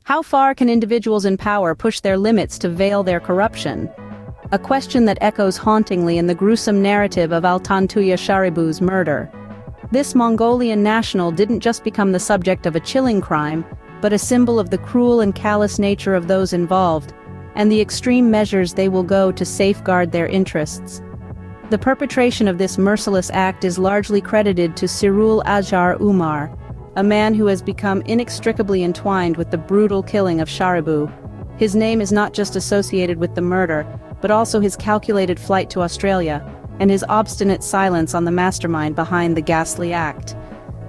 How far can individuals in power push their limits to veil their corruption? A question that echoes hauntingly in the gruesome narrative of ALTANTUYA Sharibu's murder. This Mongolian national didn't just become the subject of a chilling crime, but a symbol of the cruel and callous nature of those involved, and the extreme measures they will go to safeguard their interests. The perpetration of this merciless act is largely credited to Sirul Umar, a man who has become inextricably entwined with the brutal killing of Sharibu. His name is not just associated with the murder, but also his calculated flight to Australia, and his obstinate silence on the mastermind behind the ghastly act.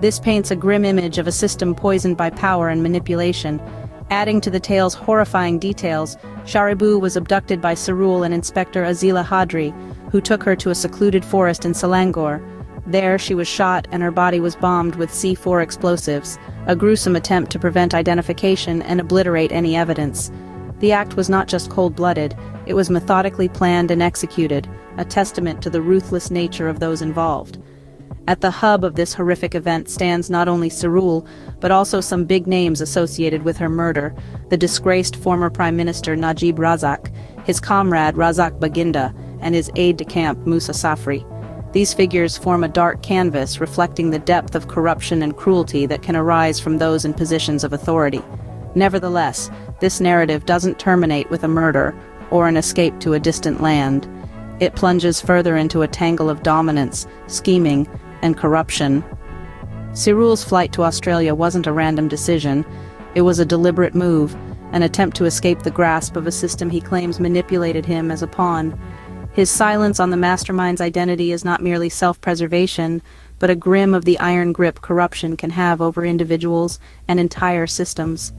This paints a grim image of a system poisoned by power and manipulation. Adding to the tale's horrifying details, Sharibu was abducted by Sirul and Inspector Azila Hadri, who took her to a secluded forest in Selangor. There she was shot and her body was bombed with C4 explosives, a gruesome attempt to prevent identification and obliterate any evidence. The act was not just cold-blooded, it was methodically planned and executed, a testament to the ruthless nature of those involved. At the hub of this horrific event stands not only Sirul, but also some big names associated with her murder: the disgraced former Prime Minister Najib Razak, his comrade Razak Baginda, and his aide-de-camp Musa Safri. These figures form a dark canvas reflecting the depth of corruption and cruelty that can arise from those in positions of authority. Nevertheless, this narrative doesn't terminate with a murder or an escape to a distant land. It plunges further into a tangle of dominance, scheming, and corruption. Sirul's flight to Australia wasn't a random decision. It was a deliberate move, an attempt to escape the grasp of a system he claims manipulated him as a pawn. His silence on the mastermind's identity is not merely self-preservation, but a grim of the iron grip corruption can have over individuals and entire systems.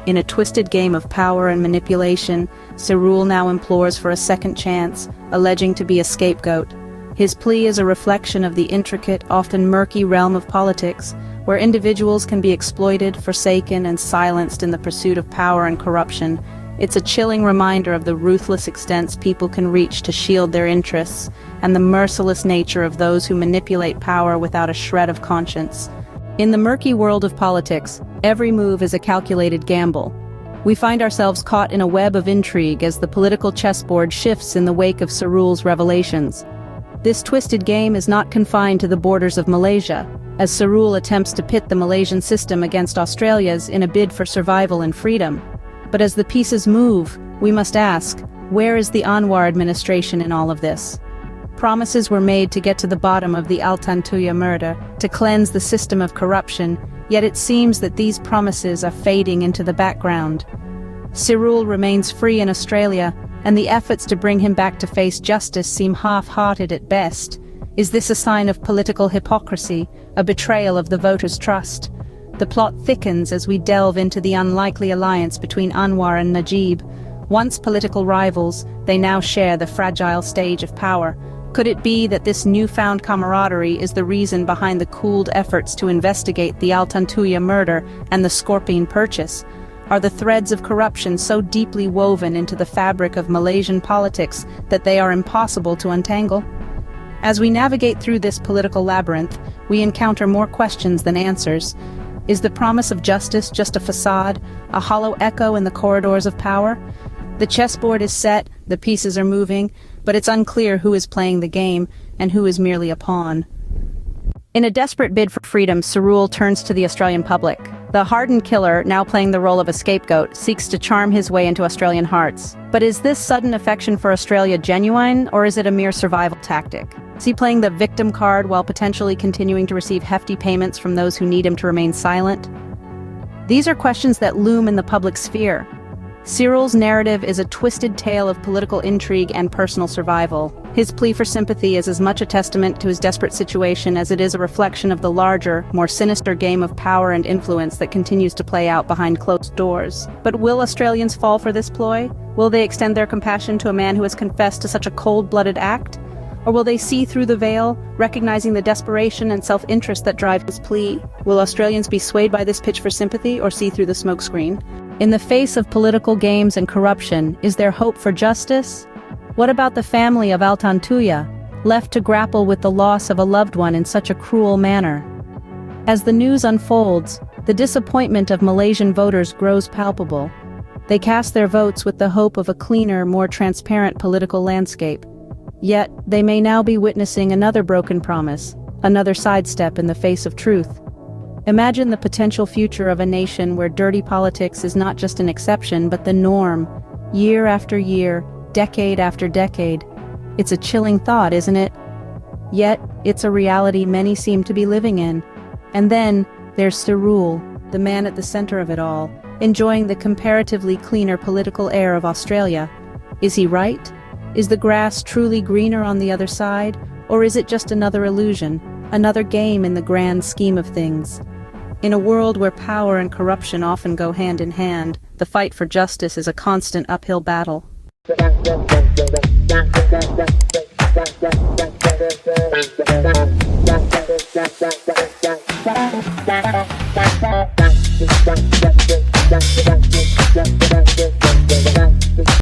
In a twisted game of power and manipulation, Sirul now implores for a second chance, alleging to be a scapegoat. His plea is a reflection of the intricate, often murky realm of politics, where individuals can be exploited, forsaken, and silenced in the pursuit of power and corruption. It's a chilling reminder of the ruthless extents people can reach to shield their interests, and the merciless nature of those who manipulate power without a shred of conscience. In the murky world of politics, every move is a calculated gamble. We find ourselves caught in a web of intrigue as the political chessboard shifts in the wake of Sirul's revelations. This twisted game is not confined to the borders of Malaysia, as Sirul attempts to pit the Malaysian system against Australia's in a bid for survival and freedom. But as the pieces move, we must ask, where is the ANWAR administration in all of this? Promises were made to get to the bottom of the ALTANTUYA murder, to cleanse the system of corruption, yet it seems that these promises are fading into the background. Sirul remains free in Australia, and the efforts to bring him back to face justice seem half-hearted at best. Is this a sign of political hypocrisy, a betrayal of the voters' trust? The plot thickens as we delve into the unlikely alliance between Anwar and Najib. Once political rivals, they now share the fragile stage of power. Could it be that this newfound camaraderie is the reason behind the cooled efforts to investigate the ALTANTUYA murder and the Scorpion purchase? Are the threads of corruption so deeply woven into the fabric of Malaysian politics that they are impossible to untangle? As we navigate through this political labyrinth, we encounter more questions than answers. Is the promise of justice just a facade, a hollow echo in the corridors of power? The chessboard is set, the pieces are moving, but it's unclear who is playing the game and who is merely a pawn. In a desperate bid for freedom, Sirul turns to the Australian public. The hardened killer, now playing the role of a scapegoat, seeks to charm his way into Australian hearts. But is this sudden affection for Australia genuine, or is it a mere survival tactic? Is he playing the victim card while potentially continuing to receive hefty payments from those who need him to remain silent? These are questions that loom in the public sphere. Sirul's narrative is a twisted tale of political intrigue and personal survival. His plea for sympathy is as much a testament to his desperate situation as it is a reflection of the larger, more sinister game of power and influence that continues to play out behind closed doors. But will Australians fall for this ploy? Will they extend their compassion to a man who has confessed to such a cold-blooded act? Or will they see through the veil, recognizing the desperation and self-interest that drive his plea? Will Australians be swayed by this pitch for sympathy or see through the smokescreen? In the face of political games and corruption, is there hope for justice? What about the family of ALTANTUYA, left to grapple with the loss of a loved one in such a cruel manner? As the news unfolds, the disappointment of Malaysian voters grows palpable. They cast their votes with the hope of a cleaner, more transparent political landscape. Yet, they may now be witnessing another broken promise, another sidestep in the face of truth. Imagine the potential future of a nation where dirty politics is not just an exception but the norm, year after year, decade after decade. It's a chilling thought, isn't it? Yet, it's a reality many seem to be living in. And then, there's Sirul, the man at the center of it all, enjoying the comparatively cleaner political air of Australia. Is he right? Is the grass truly greener on the other side, or is it just another illusion, another game in the grand scheme of things? In a world where power and corruption often go hand in hand, the fight for justice is a constant uphill battle.